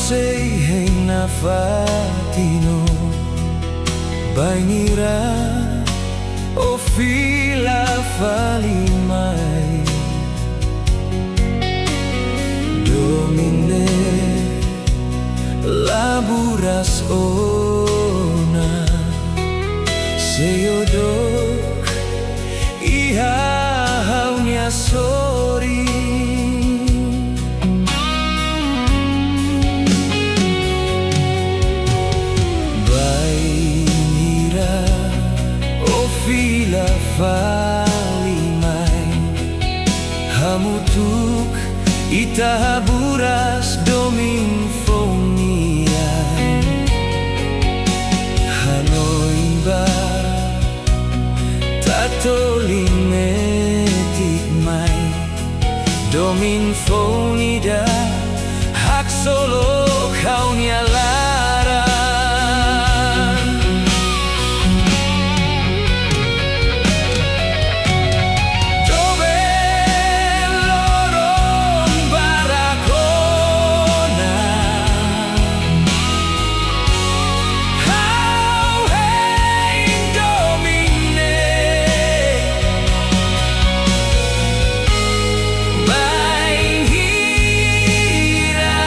sei na fatino Bainira o fila falimai Domine laburas ona Seyodok ihaunya sori Bainira o fila falimai Hamutuk itaburas Domin Foun Hanoi ba tatolingetik mai Domin Foun ida hak solo kau nyalaran Doben Loron barakona Hau hei domine Bain hira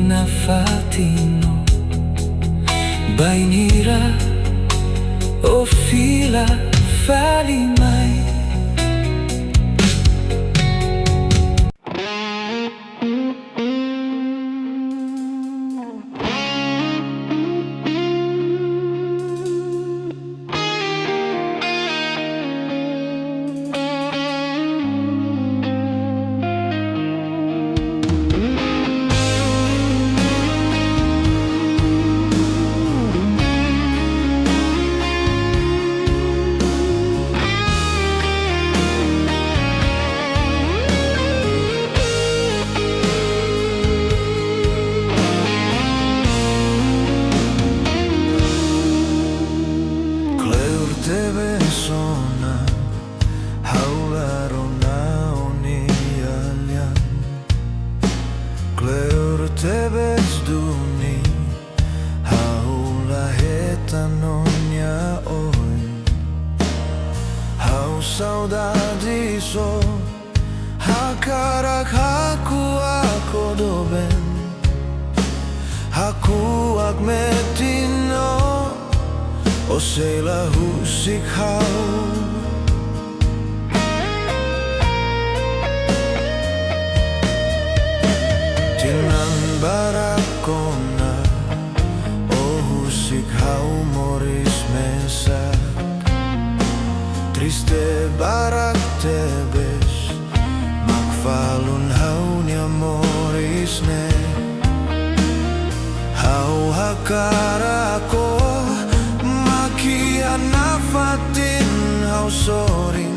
na fatino Bainira o fila fali mai Tebes duni haula hetanonya oi hau saudade so hakarak haku akodoben haku agmetino osela husik hau barakona oh husik hau moris mesak triste barak tebes makfalun haunya moris ne hau hakarako makia nafatin hau soring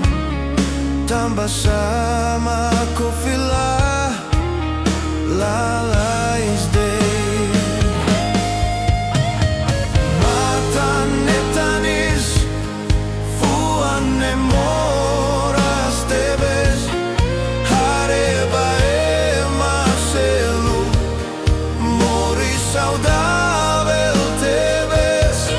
tambah sama ko filah Lalais Deit Matan netanis Fuan nemoras tebes Hareba emaselu Moris saudável tebes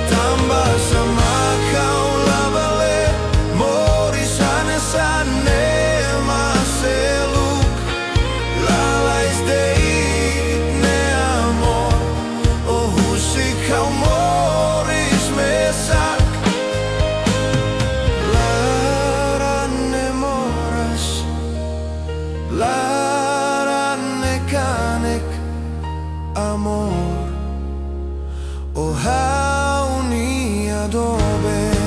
Tambah sama kau labale Moris anesane emaselu Lalais Deit ne amor oh husik hau moris mesak larane moras larane kanek amor oh hau ni adoben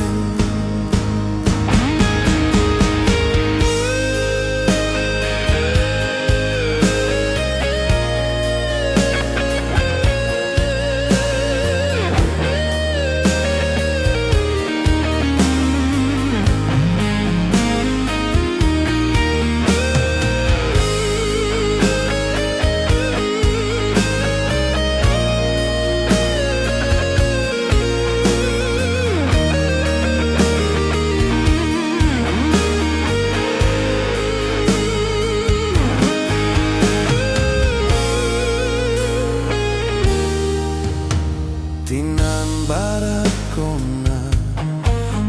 Tinan barakona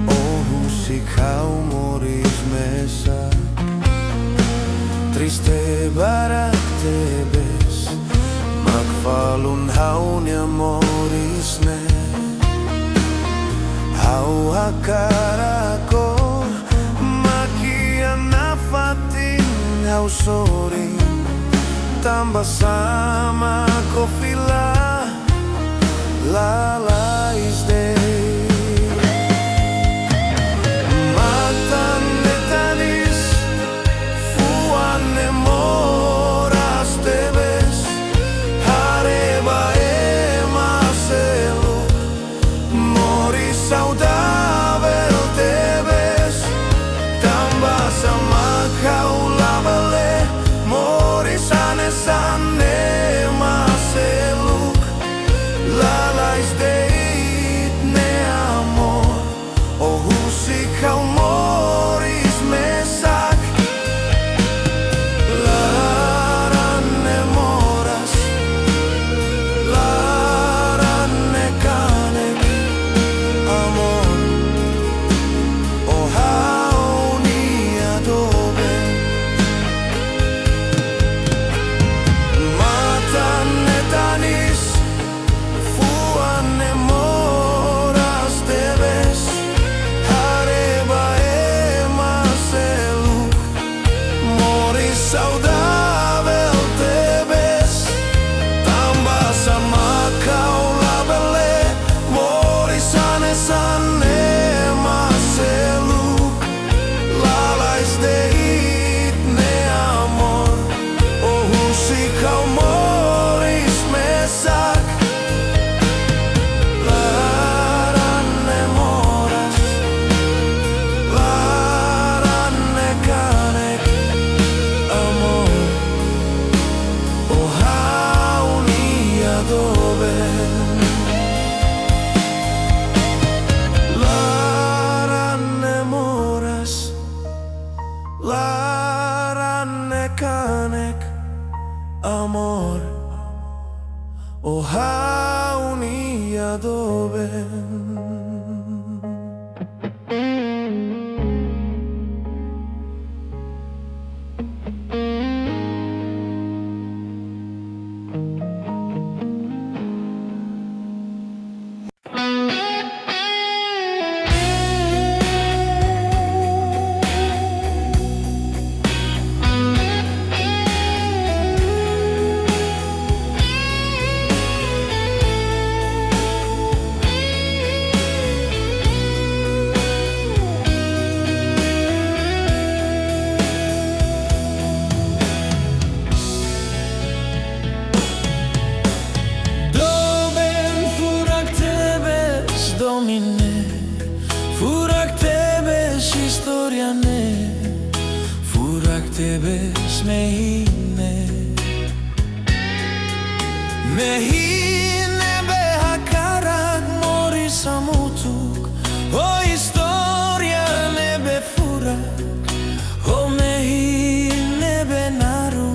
oh husik hau moris mesak triste barak tebes makfalun haunya moris ne hau hakarako makia nafatin hau soring tambah sama ko filah Lalais Deit Matan netanis Fuan nemoras tebes Hareba emaselu Moris saudável tebes Tambah sama kau labale Moris anesane o hauni adoben. Domin Foun historia ne Furak tebes Mehi behakarak mori samutuk o historia nebe Furak o Mehi naru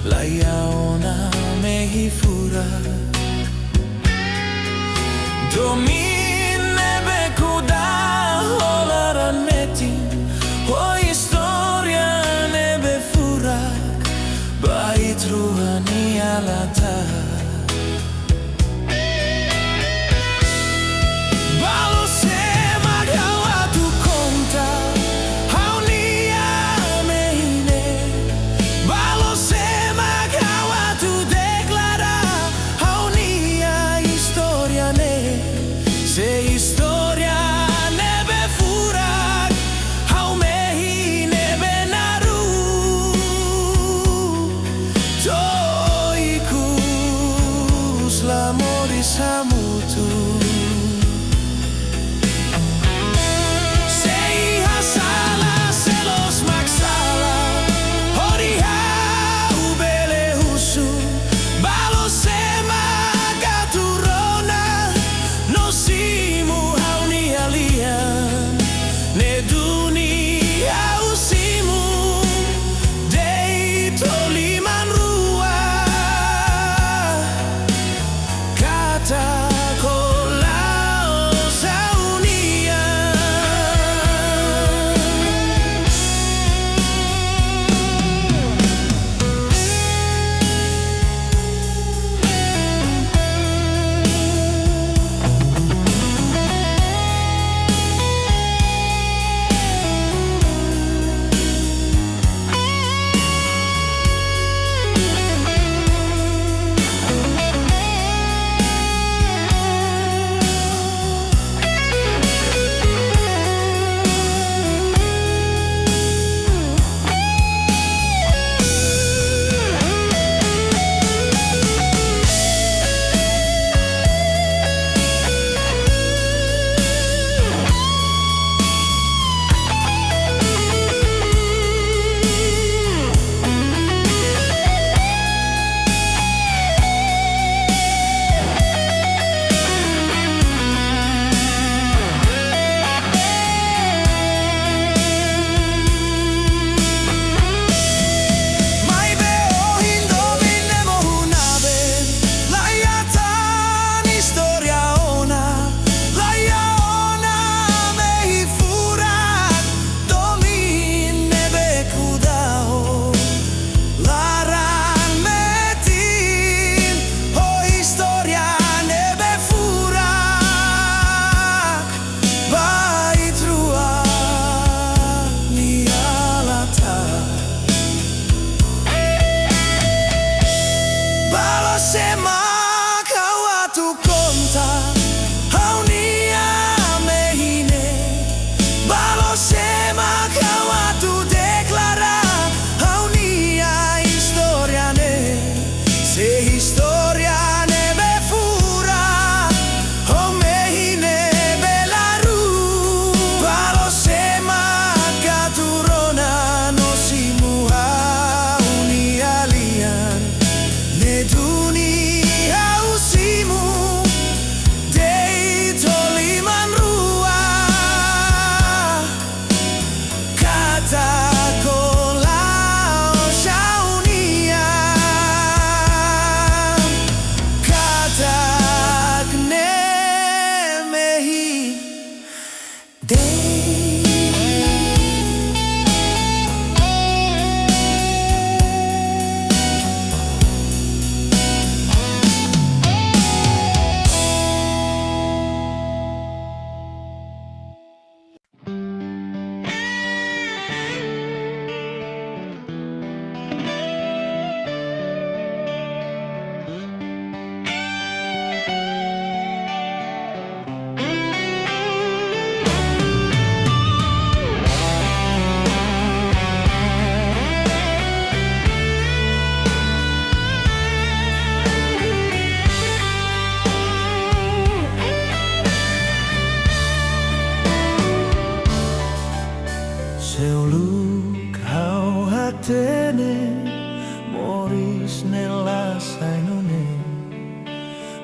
Lia Anin Mehi Furak Domin Loron metin o historia nebe Furak bait ruhani alata dunia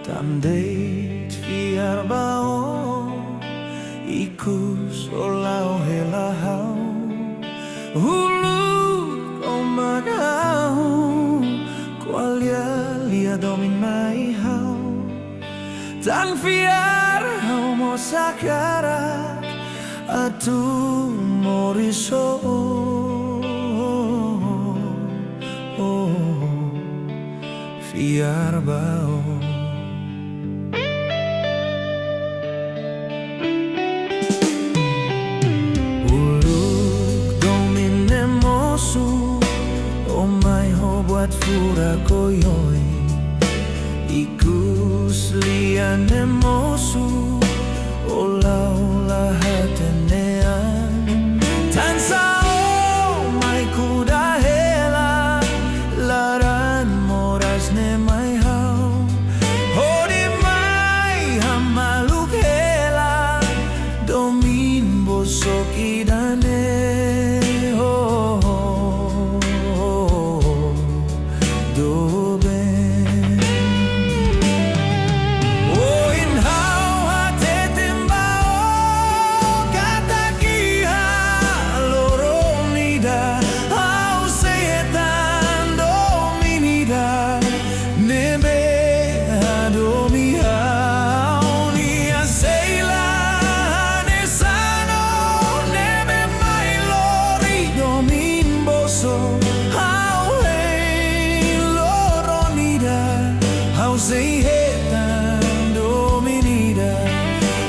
Tam deit fiar bao ikus olau helahau hulu omagau qualia lia domin mai hau tan fiar hau mosakara atu moriso fiar bao buat furak koyoi ikus lia nemosu ola hatenean tan sao mai kuda hela laran moras ne mai hau hodi mai hamaluk hela domin bosok idane Say Hetan dominida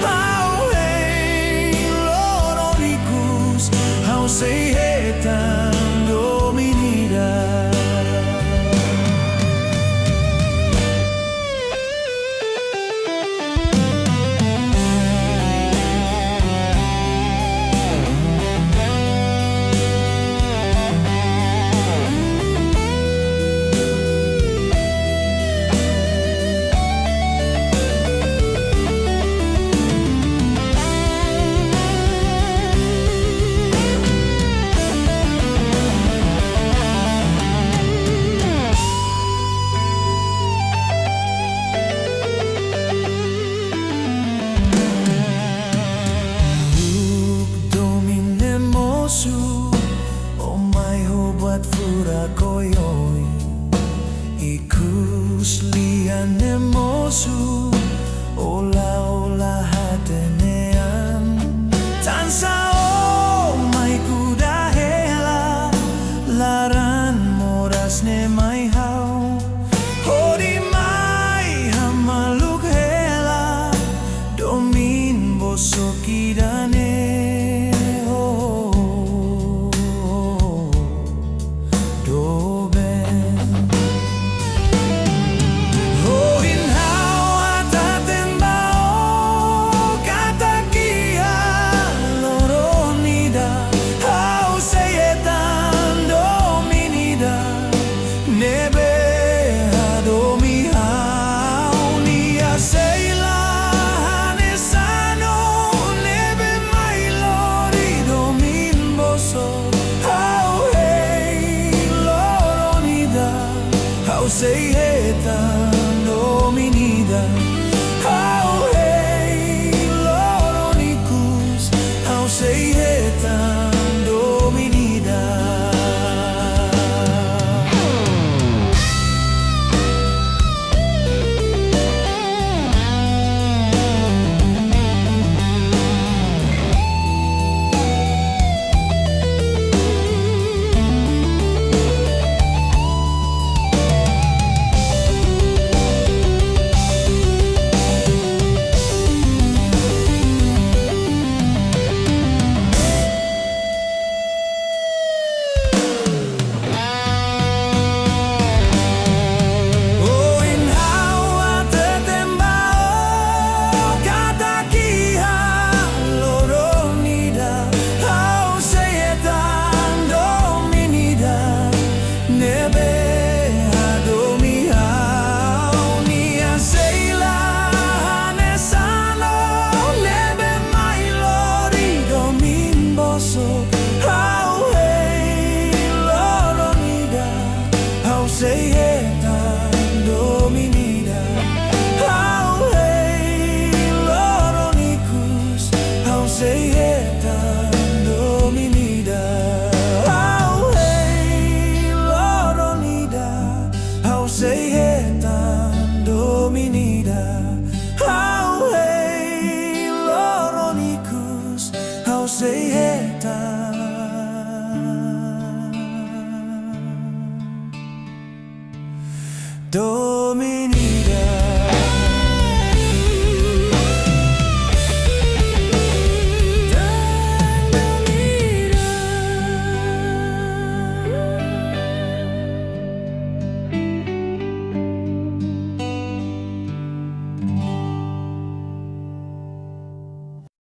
how hey Loron ikus how say Hetan dominida buat furak koyoi ikus lia nemosu